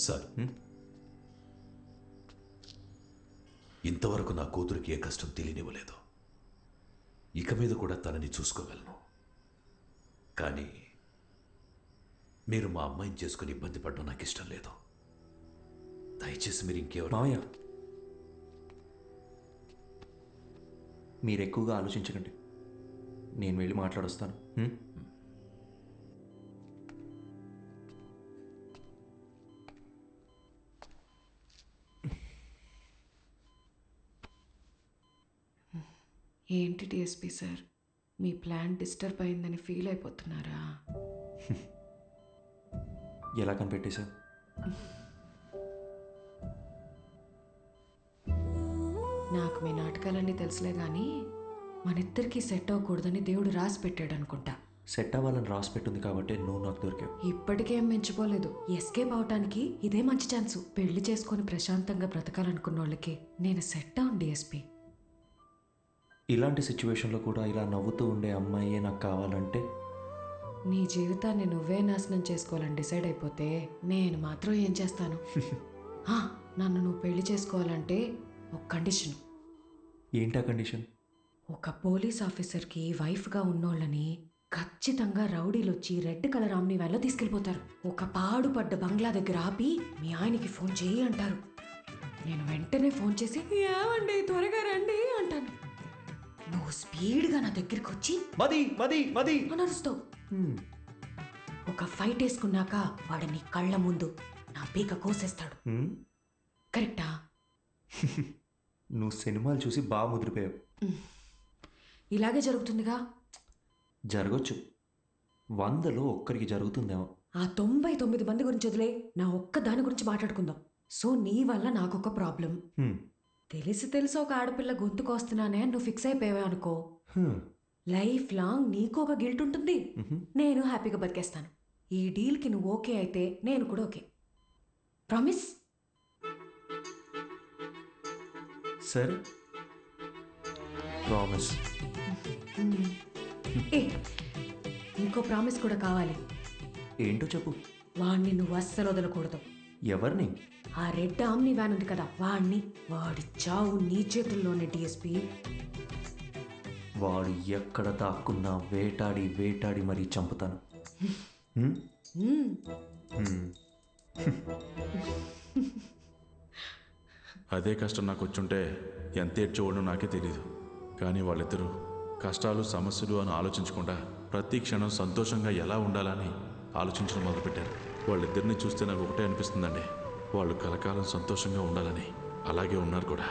Sir, ఇంతవరకు నా కూతురికి ఏ కష్టం తెలియనివ్వలేదు. ఇక మీద కూడా తనని చూసుకోగలను. కానీ మీరు మా అమ్మాయిని చేసుకుని ఇబ్బంది పడడం నాకు ఇష్టం లేదు. దయచేసి మీరు ఇంకెవరు. మామయ్య, మీరు ఎక్కువగా ఆలోచించకండి. నేను వెళ్ళి మాట్లాడొస్తాను. ఏంటి డిఎస్పీ సార్, మీ ప్లాన్ డిస్టర్బ్ అయిందని ఫీల్ అయిపోతున్నారా? ఎలా కనిపెట్టేశా? నాకు మీ నాటకాలన్నీ తెలుసులే కానీ మనిద్దరికీ సెట్ అవ్వకూడదని దేవుడు రాసి పెట్టాడు అనుకుంటా. సెట్ అవ్వాలని రాసి పెట్టింది కాబట్టి నువ్వు నాకు దొరికావు. ఇప్పటికేం మించిపోలేదు. ఎస్కేప్ అవటానికి ఇదే మంచి ఛాన్సు. పెళ్లి చేసుకొని ప్రశాంతంగా బ్రతకాలనుకున్న వాళ్ళకి నేను సెట్ అవును డిఎస్పీ. ఇలాంటి సిచ్యువేషన్లో కూడా ఇలా నవ్వుతూ ఉండే అమ్మాయే నాకు కావాలంటే? నీ జీవితాన్ని నువ్వే నాశనం చేసుకోవాలని డిసైడ్ అయిపోతే నేను మాత్రం ఏం చేస్తాను? నన్ను నువ్వు పెళ్లి చేసుకోవాలంటే ఒక కండిషన్. ఏంటా కండిషన్? ఒక పోలీస్ ఆఫీసర్కి వైఫ్గా ఉన్నోళ్ళని ఖచ్చితంగా రౌడీలు వచ్చి రెడ్ కలర్ ఆమ్ని వ్యాన్లో తీసుకెళ్ళిపోతారు. ఒక పాడుపడ్డ బంగ్లా దగ్గర ఆపి మీ ఆయనకి ఫోన్ చేయి అంటారు. నేను వెంటనే ఫోన్ చేసి ఏమండి త్వరగా రండి అంటాను. నువ్వు స్పీడ్గా నా దగ్గరికి వచ్చి మది మది మది అని అరుస్తావు. ఒక ఫైట్ వేసుకున్నాక వాడు నీ కళ్ళ ముందు నా పీక కోసేస్తాడు. కరెక్టా? నువ్వు సినిమాలు చూసి బాగా ముదిరిపోయావు. ఇలాగే జరుగుతుందిగా. జరగచ్చు, 100లో ఒక్కరికి జరుగుతుందేమో. ఆ 99 మంది గురించి వదిలే, నా ఒక్క దాని గురించి మాట్లాడుకుందాం. సో నీ వల్ల నాకొక ప్రాబ్లం. తెలిసి ఒక ఆడపిల్ల గొంతుకొస్తున్నానే నువ్వు ఫిక్స్ అయిపోయావే అనుకో, లైఫ్ లాంగ్ నీకు ఒక గిల్ట్ ఉంటుంది, నేను హ్యాపీగా బతికేస్తాను. ఈ డీల్కి నువ్వు ఓకే అయితే నేను కూడా ఓకే. ప్రామిస్? సరే, ప్రామిస్. ఇంకో ప్రామిస్ కూడా కావాలి. ఏంటో చెప్పు. వాణ్ణి నువ్వు అస్సలు వదలకూడదు. ఎవరిని? ఆ రెడ్ ఆమ్ని వ్యాన్ ఉంది కదా, వాణ్ణి. వాడి చావు నీ చేతుల్లోనే డిఎస్పీ. వాడు ఎక్కడ దాక్కున్నా వేటాడి వేటాడి మరీ చంపుతాను. అదే కష్టం నాకు వచ్చుంటే ఎంత ఏడ్చేవాడో నాకే తెలీదు. కానీ వాళ్ళిద్దరూ కష్టాలు సమస్యలు అని ఆలోచించకుండా ప్రతి క్షణం సంతోషంగా ఎలా ఉండాలని ఆలోచించడం మొదలుపెట్టారు. వాళ్ళిద్దరిని చూస్తే నాకు ఒకటే అనిపిస్తుందండి, వాళ్ళు కలకాలం సంతోషంగా ఉండాలని. అలాగే ఉన్నారు కూడా.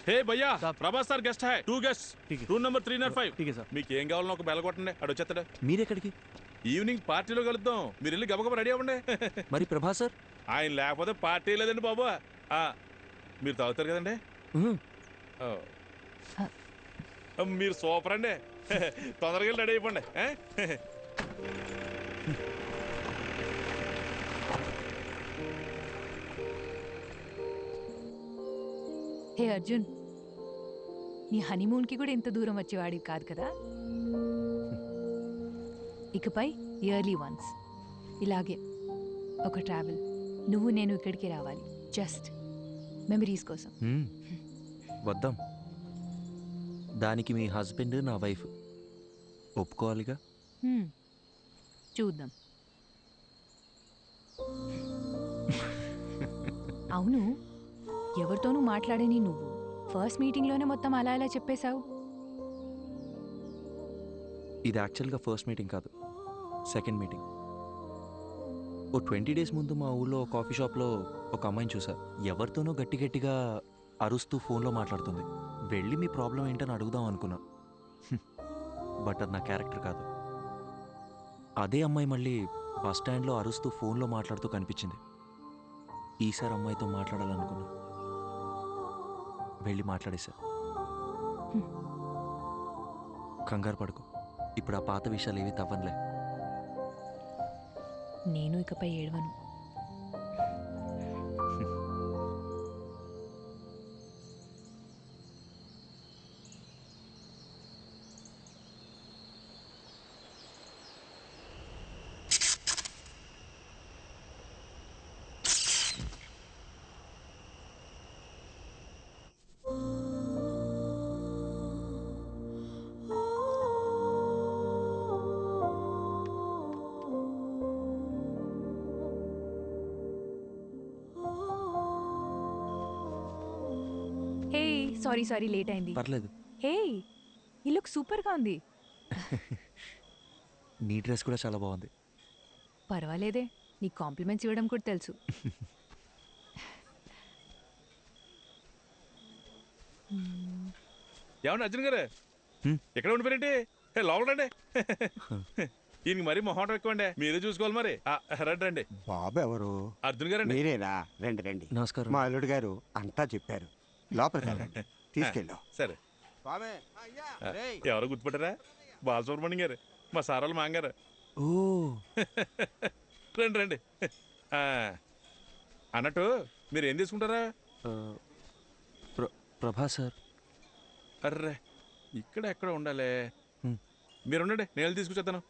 హే భయ్యా, Prabhas sir guest high. 2 guest, room number 305. మీకు ఏం కావాలో ఒక బెల్ కొట్టండి, అడు వచ్చేస్తాడు. మీరెక్కడికి? ఈవినింగ్ పార్టీలో కలుద్దాం, మీరు వెళ్ళి గబగబా రెడీ అవ్వండి. మరి ప్రభాస్ సార్? ఆయన లేకపోతే పార్టీ లేదండి బాబు. మీరు తాగుతారు కదండి? మీరు సూపర్ అండి. తొందరగా రెడీ అయిపోండి. హే అర్జున్, నీ హనీమూన్కి కూడా ఇంత దూరం వచ్చేవాడివి కాదు కదా. ఇకపై ఇయర్లీ వన్స్ ఇలాగే ఒక ట్రావెల్, నువ్వు నేను ఇక్కడికి రావాలి, జస్ట్ మెమరీస్ కోసం. వద్దాం. దానికి మీ హస్బెండ్, నా వైఫ్ ఒప్పుకోవాలిగా. చూద్దాం. అవును, ఎవరితోనూ మాట్లాడని నువ్వు ఫస్ట్ మీటింగ్లోనే మొత్తం అలా ఇలా చెప్పేశావు. ఇది యాక్చువల్గా ఫస్ట్ మీటింగ్ కాదు, సెకండ్ మీటింగ్. ఓ 20 డేస్ ముందు మా ఊళ్ళో కాఫీ షాప్లో ఒక అమ్మాయిని చూసా. ఎవరితోనో గట్టి గట్టిగా అరుస్తూ ఫోన్లో మాట్లాడుతుంది. వెళ్ళి మీ ప్రాబ్లం ఏంటని అడుగుదాం అనుకున్నా, బట్ అది నా క్యారెక్టర్ కాదు. అదే అమ్మాయి మళ్ళీ బస్ స్టాండ్లో అరుస్తూ ఫోన్లో మాట్లాడుతూ కనిపించింది. ఈసారి అమ్మాయితో మాట్లాడాలనుకున్నా, వెళ్ళి మాట్లాడేశా. కంగారు పడుకో, ఇప్పుడు ఆ పాత విషయాలు ఏవి తవ్వనులే. నేను ఇకపై ఏడవను. సారీ సారీ లేట్ అయింది. పర్లేదు. హే ఈ లుక్ సూపర్గా ఉంది. నీ డ్రెస్ కూడా చాలా బాగుంది. పర్వాలేదే, నీకు కాంప్లిమెంట్స్ ఇవ్వడం కూడా తెలుసు. ఏమన్నా అర్జున్ గారు ఎక్కడ ఉండిపోయినట్టు లోపల రండి. ఈయనకి మరీ మొహం ఎక్కువండి, మీరే చూసుకోవాలి మరి. రండి రండి. బాబు ఎవరు? అర్జున్ గారండి. మీరేనా? రండి రండి. నమస్కారం. మా అల్లుడు గారు అంతా చెప్పారు. లోపలికి రండి, తీసుకెళ్ళాం. సరే. ఎవరో గుర్తుపట్టారా? బాలసుబ్రహ్మణ్యం గారు, మా సారాలు మాంగారు. ఓ రండి రండి. అన్నట్టు మీరు ఏం తీసుకుంటారా? ప్రభా సార్. అర్రే ఇక్కడ ఎక్కడ ఉండాలి. మీరు ఉండండి, నేను తీసుకొచ్చేస్తాను.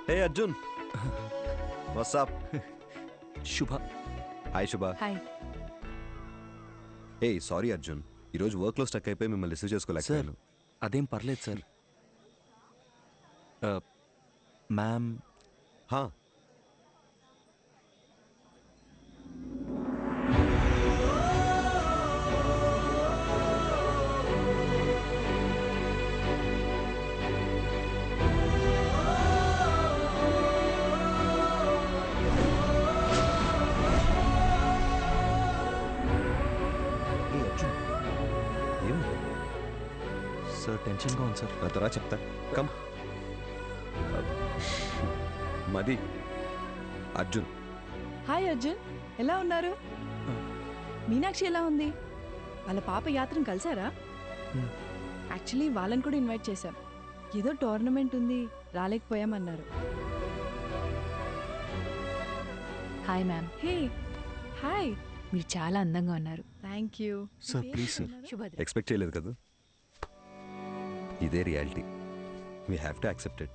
Hey Arjun, what's up? శుభ. Hi Shubha. Hi. Hey, sorry Arjun. ఈరోజు వర్క్లో స్టక్ అయిపోయి మిమ్మల్ని రిసీవ్ చేసుకోలేకపోయాను. అదేం పర్లేదు సార్. మ్యామ్. హా, సార్ టెన్షన్గా ఉంది సార్. నా త్వరగా చెప్తా. కమ్. మది, అర్జున్. హాయ్ అర్జున్, ఎలా ఉన్నారు? మీనాక్షి ఎలా ఉంది? వాళ్ళ పాప యాత్రను కలిసారా? యాక్చువల్లీ వాళ్ళని కూడా ఇన్వైట్ చేశాం. ఏదో టోర్నమెంట్ ఉంది, రాలేకపోయామన్నారు. Hi ma'am. Hey hi. మీరు చాలా అందంగా ఉన్నారు. Thank you. Sir please sir. Subhadra. Expect చేయలేదు కదా. ఇదే reality. We have to accept it.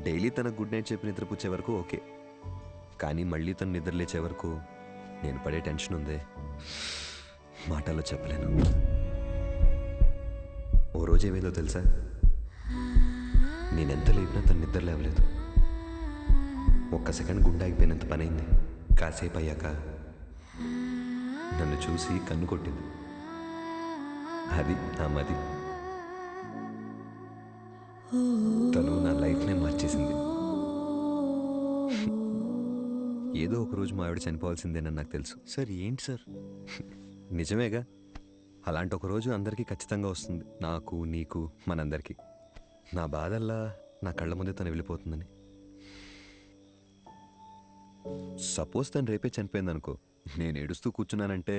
Daily తనకు గుడ్ నైట్ చెప్పి నిద్రపుచ్చే వరకు ఓకే, కానీ మళ్ళీ తను నిద్ర లేచే వరకు నేను పడే టెన్షన్ ఉందే, మాటల్లో చెప్పలేను. ఓ రోజు ఏమైందో తెలుసా? నేనెంత లేపినా తను నిద్ర లేవలేదు. ఒక్క సెకండ్ గుండె ఆగిపోయినంత పనైంది. కాసేపు అయ్యాక నన్ను చూసి కన్ను కొట్టింది. అది నా మది. తను నా లైఫ్నే మార్చేసింది. ఏదో ఒకరోజు మా ఆవిడ చనిపోవాల్సిందేనని నాకు తెలుసు. సార్ ఏంటి సార్? నిజమేగా, అలాంటి ఒకరోజు అందరికీ ఖచ్చితంగా వస్తుంది. నాకు, నీకు, మనందరికీ. నా బాధల్లా నా కళ్ళ ముందే తను వెళ్ళిపోతుందని. సపోజ్ తను రేపే చనిపోయింది అనుకో, నేను ఏడుస్తూ కూర్చున్నానంటే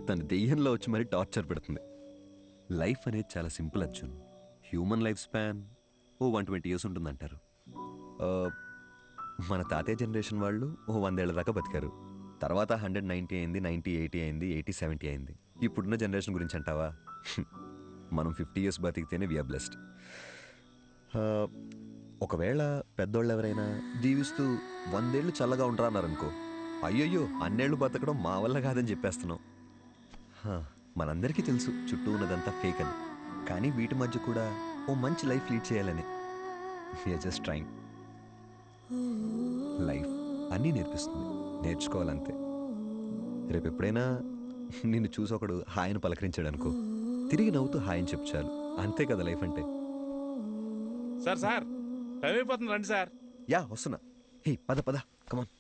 తను దెయ్యంలో వచ్చి మరీ టార్చర్ పెడుతుంది. లైఫ్ అనేది చాలా simple Arjun. Human life span 120 years ఉంటుందంటారు. మన తాతయ్య జనరేషన్ వాళ్ళు 100 ఏళ్ల దాకా బతికారు. తర్వాత 190 అయింది, 90, 80 అయింది, 80, 70 అయింది. ఇప్పుడున్న జనరేషన్ గురించి అంటావా? మనం 50 years బతికితేనే వీఆర్ బ్లెస్డ్. ఒకవేళ పెద్దోళ్ళు ఎవరైనా జీవిస్తూ 100 ఏళ్ళు చల్లగా ఉండరా అన్నారనుకో, అయ్యయ్యో అన్నేళ్ళు బతకడం మా వల్ల కాదని చెప్పేస్తున్నాం. మనందరికీ తెలుసు చుట్టూ ఉన్నదంతా ఫేక్ అని, కానీ వీటి మధ్య కూడా ఓ మంచి లైఫ్ లీడ్ చేయాలని వీఆర్ జస్ట్ ట్రైంగ్. లైఫ్ అన్నీ నేర్పిస్తుంది, నేర్చుకోవాలంతే. రేపు ఎప్పుడైనా నిన్ను చూసి ఒకడు హాయిని పలకరించాడు అనుకో, తిరిగి నవ్వుతూ హాయిని చెప్పు చాలు. అంతే కదా లైఫ్ అంటే. సార్ సార్ టైం అయిపోతుంది, రండి సార్. యా వస్తున్నా. హే పద పద, కమాన్.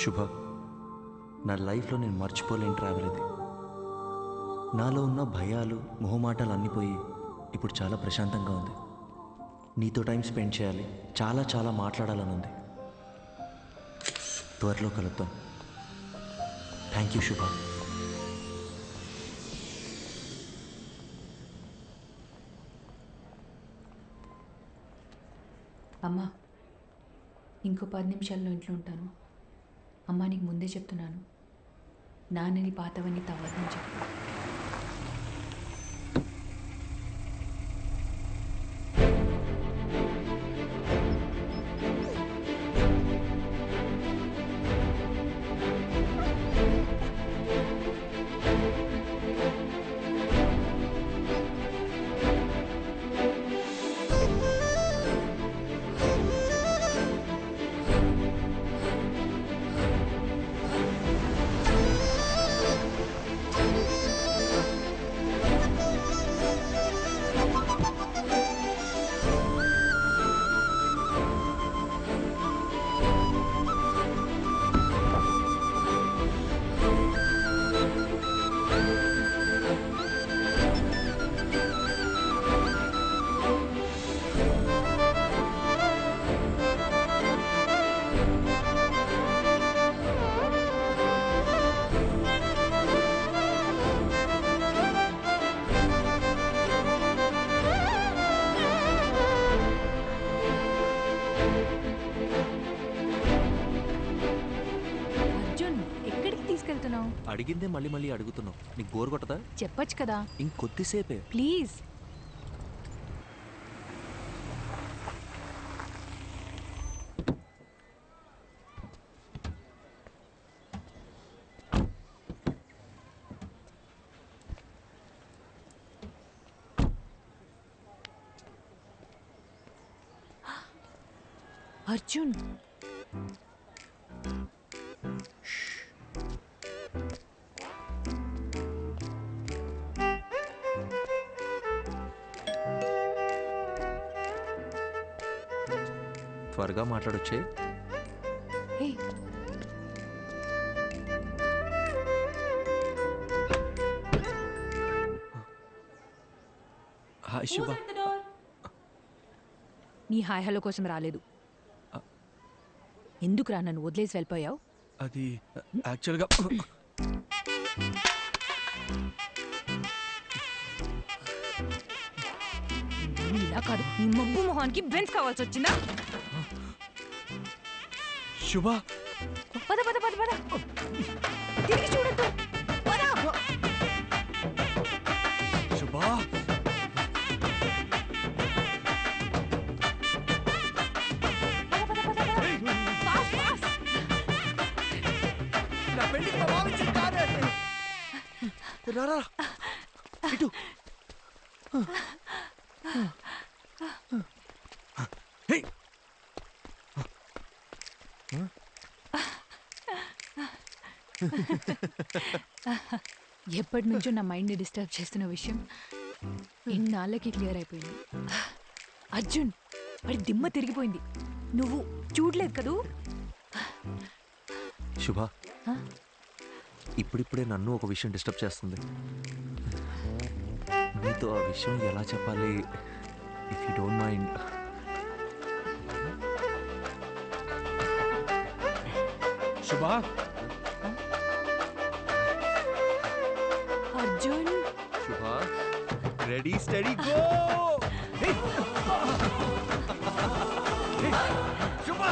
శుభ, నా లైఫ్లో నేను మర్చిపోలేని ట్రావెల్ ఇది. నాలో ఉన్న భయాలు మొహమాటాలు అన్నీ పోయి ఇప్పుడు చాలా ప్రశాంతంగా ఉంది. నీతో టైం స్పెండ్ చేయాలి, చాలా చాలా మాట్లాడాలని ఉంది. త్వరలో కలుద్దాం. థ్యాంక్ యూ శుభ. అమ్మా, ఇంకో 10 నిమిషాల్లో ఇంట్లో ఉంటాను. అమ్మా, నీకు ముందే చెప్తున్నాను, నాన్నని పాతవన్నీ తవ్వదని చెప్పు. అడిగిందే మళ్ళీ మళ్ళీ అడుగుతున్నావు. నీకు బోర్ కొట్టదా? చెప్పొచ్చు కదా. ఇంకొద్దిసేపే ప్లీజ్. అర్జున్, త్వరగా మాట్లాడొచ్చే. హే, హాయ్ శుభ. నీ హాయ్ హలో కోసం రాలేదు. ఎందుకురా నన్ను వదిలేసి వెళ్ళిపోయావు? అది యాక్చువల్గా ఇలా కాదు, నీ మబ్బు మొహానికి బెంచ్ కావాల్సి వచ్చిందా? శుభ, పద పద పద పద, తిరిగి చూడద్దు. పద. శుభ, నా పెళ్ళికి మా మామ ఇచ్చిన కారే. రారా ఇటు. ఎప్పటి నుంచో నా మైండ్ని డిస్టర్బ్ చేస్తున్న విషయం ఇన్నాళ్ళకి క్లియర్ అయిపోయింది. అర్జున్, వాడి దిమ్మ తిరిగిపోయింది. నువ్వు చూడలేదు కదూ? శుభ, ఇప్పుడిప్పుడే నన్ను ఒక విషయం డిస్టర్బ్ చేస్తుంది. నీతో ఆ విషయం ఎలా చెప్పాలి? If you don't mind. శుభ, అర్జున్. శుభ, రెడీ స్టడీ గో. శుభ